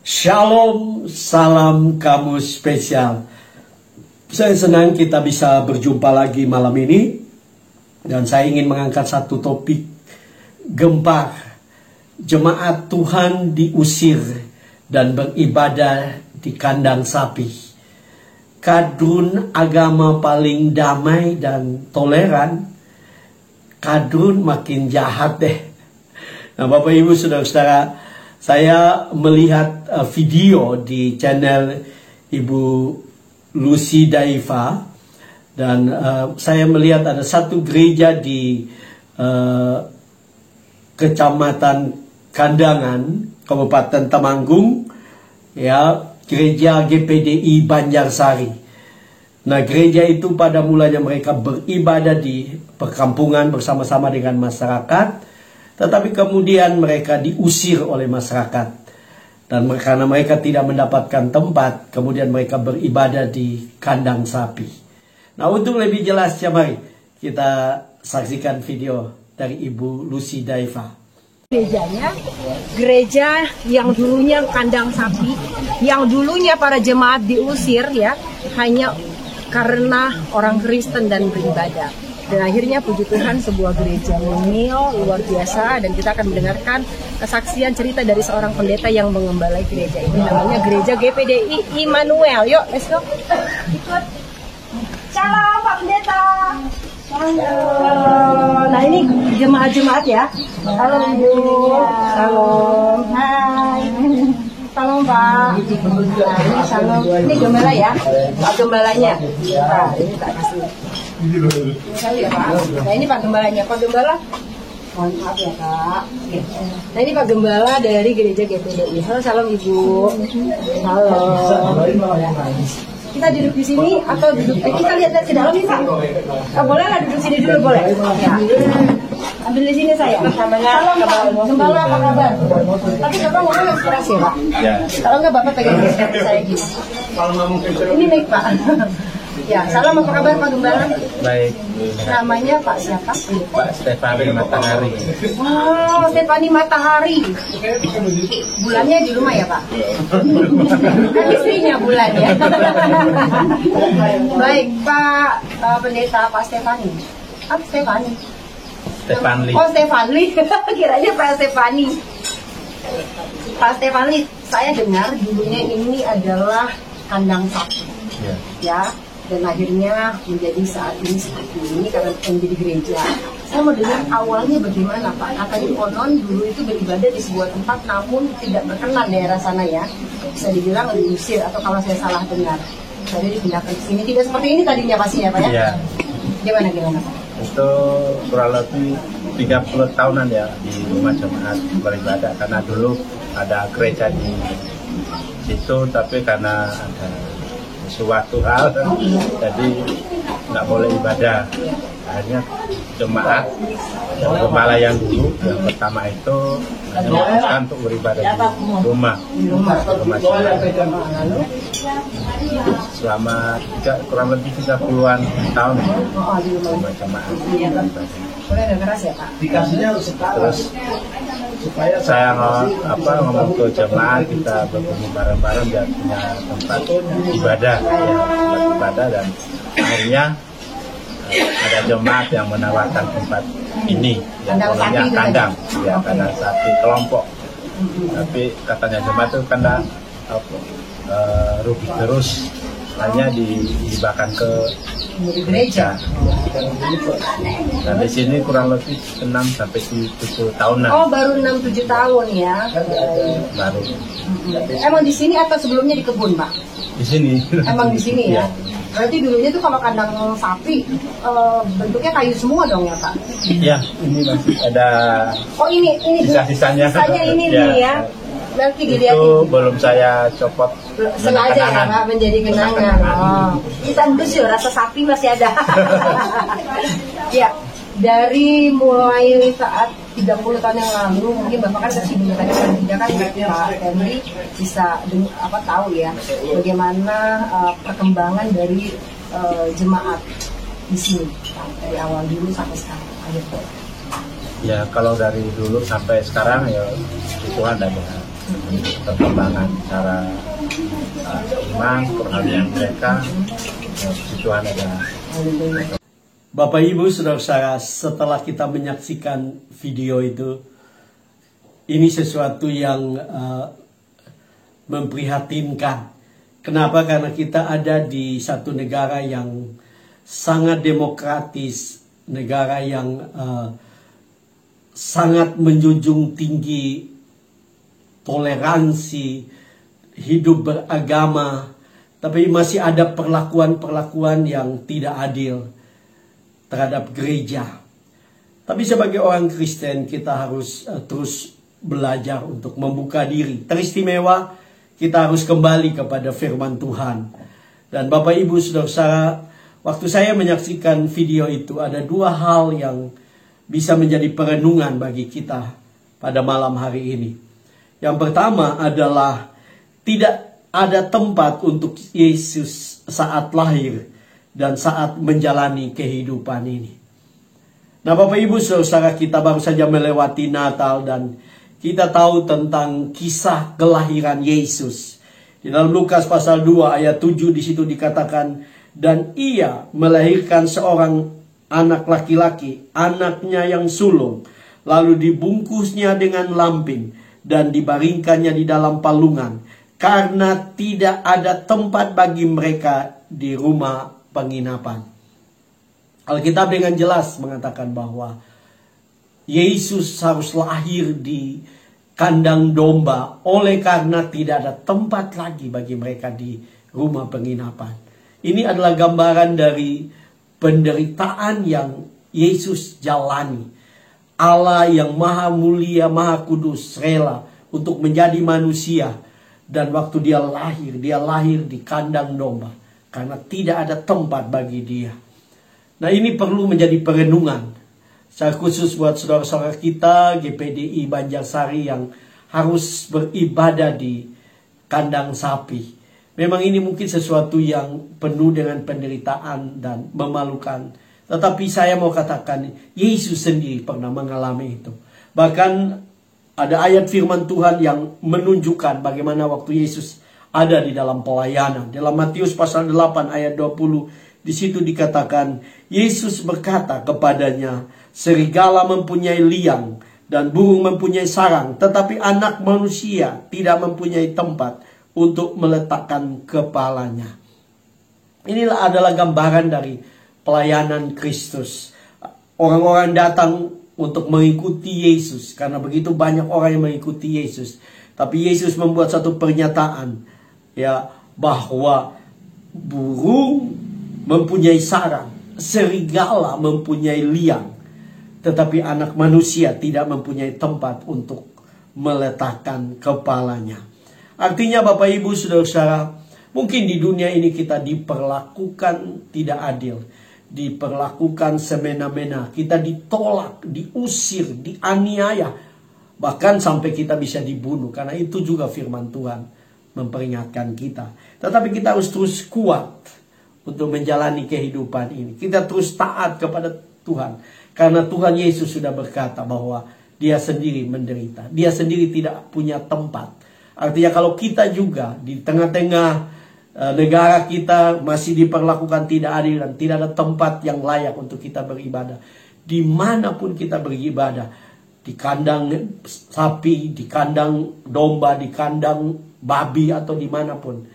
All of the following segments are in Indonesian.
Shalom, salam kamus spesial. Saya senang kita bisa berjumpa lagi malam ini. Dan saya ingin mengangkat satu topik gempar. Jemaat Tuhan diusir dan beribadah di kandang sapi. Kadrun agama paling damai dan toleran, kadrun makin jahat deh. Nah, Bapak Ibu saudara-saudara, saya melihat video di channel Ibu Lucy Daiva, dan saya melihat ada satu gereja di Kecamatan Kandangan, Kabupaten Temanggung, ya, gereja GPDI Banjarsari. Nah, gereja itu pada mulanya mereka beribadah di perkampungan bersama-sama dengan masyarakat. Tetapi kemudian mereka diusir oleh masyarakat. Dan karena mereka tidak mendapatkan tempat, kemudian mereka beribadah di kandang sapi. Nah, untuk lebih jelasnya mari kita saksikan video dari Ibu Lucy Daiva. Gerejanya, gereja yang dulunya kandang sapi, yang dulunya para jemaat diusir ya, hanya karena orang Kristen dan beribadah. Dan akhirnya puji Tuhan sebuah gereja mungil luar biasa, dan kita akan mendengarkan kesaksian cerita dari seorang pendeta yang mengembalai gereja ini, namanya gereja GPDI Immanuel. Yuk, let's go. Ikut. Shalom Pak Pendeta. Nah, ini jemaat-jemaat ya. Shalom Bu. Shalom. Hai. Shalom Pak. Nah, ini shalom. Ini gembala ya. Pak gembalanya. Nah, ini tak kasih. Ya, Pak. Nah, ini Pak gembalanya. Pak Gembala, mohon maaf ya Kak. Nah, ini Pak Gembala dari gereja GPDI. Halo, shalom Ibu. Halo. Kita duduk di sini atau duduk? Kita lihat ke dalam nih Pak. Boleh lah duduk sini dulu, boleh? Ya. Ambil di sini saya. Shalom Pak Gembala, apa kabar? Tapi Bapak ngomong yang keras ya Pak. Ya. Kalau nggak Bapak pegang seperti saya gini. Ini mic Pak. Ya, salam, apa kabar Pak Gembala? Baik. Namanya Pak siapa? Pak Stefani Matahari. Wow, Stefani Matahari. Bulannya di rumah ya Pak? Kan istrinya bulan ya. Baik Pak Pendeta, Pak Stefani. Apa Stefani? Stefani. Oh Stefani, kiranya Pak Stefani. Pak Stefani, saya dengar dulunya ini adalah kandang sapi. Ya. Dan akhirnya menjadi saat ini seperti ini karena menjadi gereja. Saya mau dengar awalnya bagaimana Pak? Katanya konon dulu itu beribadah di sebuah tempat namun tidak berkenan daerah sana ya. Bisa dibilang diusir atau kalau saya salah dengar. Jadi dipindahkan ke sini. Tidak seperti ini tadinya pasti ya Pak ya? Iya. Gimana Pak? Itu kurang lebih 30 tahunan ya di rumah jemaat beribadah, karena dulu ada gereja di situ, tapi karena ada suatu hal jadi nggak boleh ibadah. Akhirnya jemaat yang gembala yang dulu yang pertama itu memutuskan untuk beribadah di rumah jemaat selama kurang lebih 30-an tahun di rumah jemaat. Boleh ada keras ya Pak? Terus saya ngomong ke jemaat, kita bertemu bareng-bareng dan punya tempat ibadah, dan akhirnya ada jemaat yang menawarkan tempat ini yang namanya kandang, ya kandang sapi kelompok. Tapi katanya jemaat itu karena rugi terus, hanya dihibahkan ke gereja. Dan di sini kurang lebih 6 sampai 7 tahunan. Oh, baru 6-7 tahun ya. Baru. Emang di sini atau sebelumnya di kebun, Pak? Di sini. Emang di sini ya. Berarti dulunya tuh kalau kandang sapi bentuknya kayu semua dong ya, Pak? Iya, ini masih ada. Oh, ini sisa-sisanya. Sisanya ini nih ya. Nanti dilihat itu belum saya copot sengaja ya Pak, menjadi kenangan. Oh, kita endus ya, rasa sapi masih ada. Ya, dari mulai saat 30 tahun yang lalu, mungkin Bapak kan kesibukan tadi kerja kan Pak Henry bisa tahu ya bagaimana perkembangan dari jemaat di sini dari awal dulu sampai sekarang. Ayo. Ya, kalau dari dulu sampai sekarang ya Tuhan ada. perkembangan cara iman, perhatian mereka, puji Tuhan ada. Bapak Ibu Saudara-saudara, setelah kita menyaksikan video itu, ini sesuatu yang memprihatinkan. Kenapa? Karena kita ada di satu negara yang sangat demokratis, negara yang sangat menjunjung tinggi toleransi, hidup beragama, tapi masih ada perlakuan-perlakuan yang tidak adil terhadap gereja. Tapi sebagai orang Kristen kita harus terus belajar untuk membuka diri. Teristimewa kita harus kembali kepada firman Tuhan. Dan Bapak Ibu Saudara-saudara, waktu saya menyaksikan video itu ada dua hal yang bisa menjadi perenungan bagi kita pada malam hari ini. Yang pertama adalah tidak ada tempat untuk Yesus saat lahir dan saat menjalani kehidupan ini. Nah Bapak Ibu Saudara, kita baru saja melewati Natal dan kita tahu tentang kisah kelahiran Yesus. Di dalam Lukas pasal 2 ayat 7 di situ dikatakan, dan ia melahirkan seorang anak laki-laki, anaknya yang sulung, lalu dibungkusnya dengan lampin dan dibaringkannya di dalam palungan, karena tidak ada tempat bagi mereka di rumah penginapan. Alkitab dengan jelas mengatakan bahwa Yesus harus lahir di kandang domba oleh karena tidak ada tempat lagi bagi mereka di rumah penginapan. Ini adalah gambaran dari penderitaan yang Yesus jalani. Allah yang maha mulia, maha kudus, rela untuk menjadi manusia. Dan waktu dia lahir di kandang domba. Karena tidak ada tempat bagi dia. Nah ini perlu menjadi perenungan. Secara khusus buat saudara-saudara kita GPDI Banjarsari yang harus beribadah di kandang sapi. Memang ini mungkin sesuatu yang penuh dengan penderitaan dan memalukan. Tetapi saya mau katakan, Yesus sendiri pernah mengalami itu. Bahkan ada ayat firman Tuhan yang menunjukkan bagaimana waktu Yesus ada di dalam pelayanan. Dalam Matius pasal 8 ayat 20, di situ dikatakan, Yesus berkata kepadanya, serigala mempunyai liang dan burung mempunyai sarang, tetapi anak manusia tidak mempunyai tempat untuk meletakkan kepalanya. Inilah adalah gambaran dari pelayanan Kristus. Orang-orang datang untuk mengikuti Yesus, karena begitu banyak orang yang mengikuti Yesus. Tapi Yesus membuat satu pernyataan, ya, bahwa burung mempunyai sarang, serigala mempunyai liang, tetapi anak manusia tidak mempunyai tempat untuk meletakkan kepalanya. Artinya Bapak Ibu Saudara-saudara, mungkin di dunia ini kita diperlakukan tidak adil, diperlakukan semena-mena, kita ditolak, diusir, dianiaya, bahkan sampai kita bisa dibunuh. Karena itu juga firman Tuhan memperingatkan kita. Tetapi kita harus terus kuat untuk menjalani kehidupan ini. Kita terus taat kepada Tuhan. Karena Tuhan Yesus sudah berkata bahwa dia sendiri menderita. Dia sendiri tidak punya tempat. Artinya kalau kita juga di tengah-tengah negara kita masih diperlakukan tidak adil dan tidak ada tempat yang layak untuk kita beribadah. Dimanapun kita beribadah, di kandang sapi, di kandang domba, di kandang babi atau dimanapun,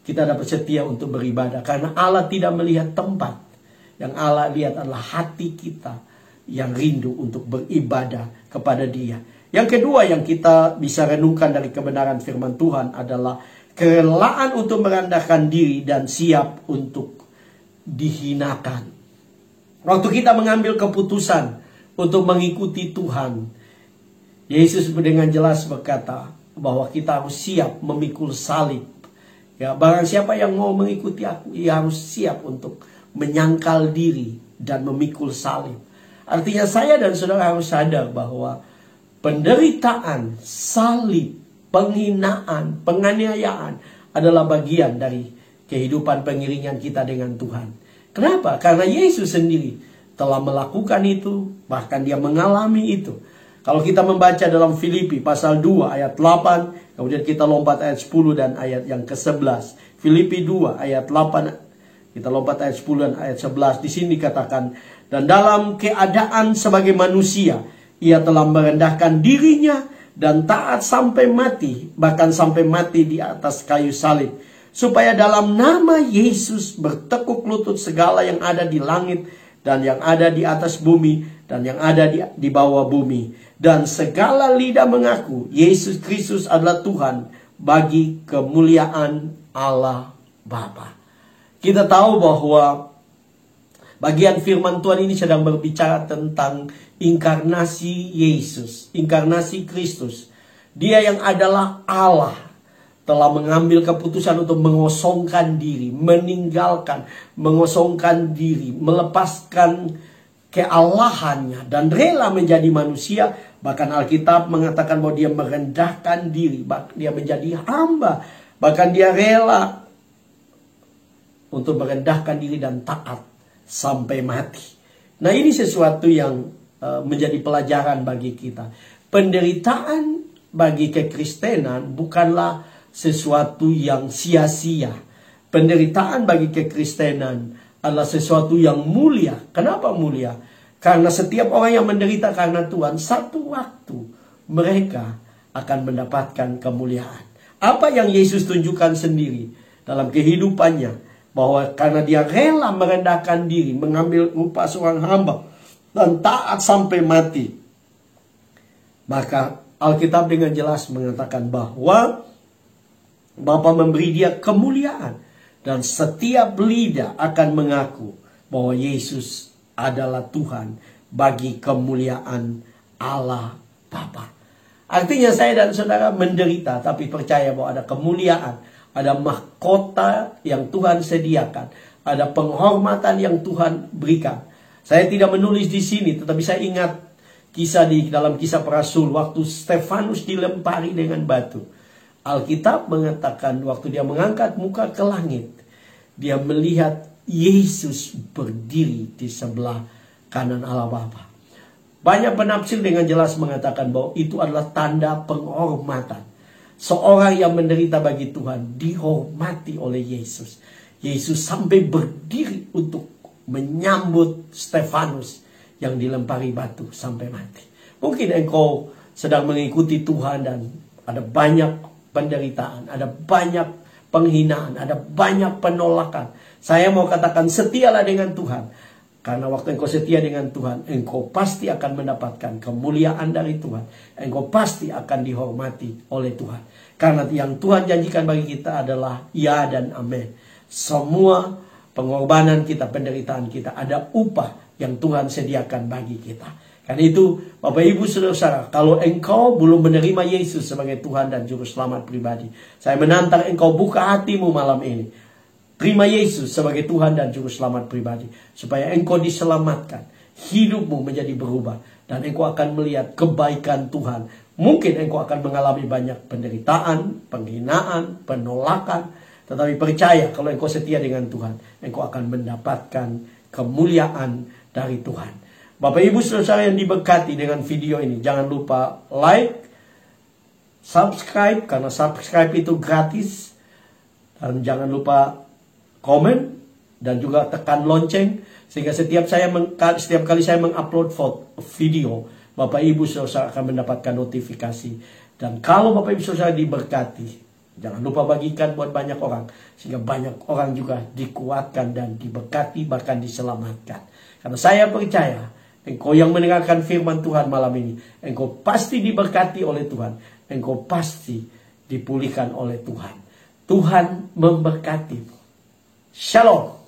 kita dapat setia untuk beribadah. Karena Allah tidak melihat tempat. Yang Allah lihat adalah hati kita yang rindu untuk beribadah kepada Dia. Yang kedua yang kita bisa renungkan dari kebenaran firman Tuhan adalah kerelaan untuk merendahkan diri dan siap untuk dihinakan. Waktu kita mengambil keputusan untuk mengikuti Tuhan, Yesus dengan jelas berkata bahwa kita harus siap memikul salib. Ya, barang siapa yang mau mengikuti aku, ia harus siap untuk menyangkal diri dan memikul salib. Artinya saya dan saudara harus sadar bahwa penderitaan, salib, penghinaan, penganiayaan adalah bagian dari kehidupan pengiringan kita dengan Tuhan. Kenapa? Karena Yesus sendiri telah melakukan itu, bahkan dia mengalami itu. Kalau kita membaca dalam Filipi pasal 2 ayat 8, kemudian kita lompat ayat 10 dan ayat yang ke-11. Filipi 2 ayat 8, kita lompat ayat 10 dan ayat 11. Di sini dikatakan, dan dalam keadaan sebagai manusia, ia telah merendahkan dirinya dan taat sampai mati, bahkan sampai mati di atas kayu salib, supaya dalam nama Yesus bertekuk lutut segala yang ada di langit dan yang ada di atas bumi dan yang ada di bawah bumi, dan segala lidah mengaku Yesus Kristus adalah Tuhan, bagi kemuliaan Allah Bapa. Kita tahu bahwa bagian firman Tuhan ini sedang berbicara tentang inkarnasi Yesus, inkarnasi Kristus. Dia yang adalah Allah telah mengambil keputusan untuk mengosongkan diri, meninggalkan, mengosongkan diri, melepaskan keallahannya dan rela menjadi manusia. Bahkan Alkitab mengatakan bahwa dia merendahkan diri, dia menjadi hamba, bahkan dia rela untuk merendahkan diri dan taat sampai mati. Nah, ini sesuatu yang menjadi pelajaran bagi kita. Penderitaan bagi kekristenan bukanlah sesuatu yang sia-sia. Penderitaan bagi kekristenan adalah sesuatu yang mulia. Kenapa mulia? Karena setiap orang yang menderita karena Tuhan, satu waktu mereka akan mendapatkan kemuliaan. Apa yang Yesus tunjukkan sendiri dalam kehidupannya, bahwa karena dia rela merendahkan diri, mengambil rupa seorang hamba dan taat sampai mati, maka Alkitab dengan jelas mengatakan bahwa Bapa memberi dia kemuliaan, dan setiap lidah akan mengaku bahwa Yesus adalah Tuhan, bagi kemuliaan Allah Bapa. Artinya saya dan saudara menderita, tapi percaya bahwa ada kemuliaan, ada mahkota yang Tuhan sediakan, ada penghormatan yang Tuhan berikan. Saya tidak menulis di sini, tetapi saya ingat kisah di dalam Kisah Para Rasul waktu Stefanus dilempari dengan batu. Alkitab mengatakan waktu dia mengangkat muka ke langit, dia melihat Yesus berdiri di sebelah kanan Allah Bapa. Banyak penafsir dengan jelas mengatakan bahwa itu adalah tanda penghormatan. Seorang yang menderita bagi Tuhan dihormati oleh Yesus. Yesus sampai berdiri untuk menyambut Stefanus yang dilempari batu sampai mati. Mungkin engkau sedang mengikuti Tuhan dan ada banyak penderitaan, ada banyak penghinaan, ada banyak penolakan. Saya mau katakan, setialah dengan Tuhan. Karena waktu engkau setia dengan Tuhan, engkau pasti akan mendapatkan kemuliaan dari Tuhan. Engkau pasti akan dihormati oleh Tuhan. Karena yang Tuhan janjikan bagi kita adalah ya dan amin. Semua pengorbanan kita, penderitaan kita, ada upah yang Tuhan sediakan bagi kita. Karena itu, Bapak Ibu Saudara, kalau engkau belum menerima Yesus sebagai Tuhan dan Juru Selamat pribadi, saya menantang engkau buka hatimu malam ini. Terima Yesus sebagai Tuhan dan Juru Selamat pribadi, supaya engkau diselamatkan, hidupmu menjadi berubah, dan engkau akan melihat kebaikan Tuhan. Mungkin engkau akan mengalami banyak penderitaan, penghinaan, penolakan, tetapi percaya kalau engkau setia dengan Tuhan, engkau akan mendapatkan kemuliaan dari Tuhan. Bapak Ibu Saudara yang diberkati dengan video ini, jangan lupa like, subscribe, karena subscribe itu gratis, dan jangan lupa komen dan juga tekan lonceng, sehingga setiap kali saya mengupload video, Bapak Ibu Saudara akan mendapatkan notifikasi. Dan kalau Bapak Ibu Saudara diberkati, jangan lupa bagikan buat banyak orang, sehingga banyak orang juga dikuatkan dan diberkati, bahkan diselamatkan. Karena saya percaya engkau yang mendengarkan firman Tuhan malam ini, engkau pasti diberkati oleh Tuhan, engkau pasti dipulihkan oleh Tuhan. Tuhan memberkatimu. Shalom.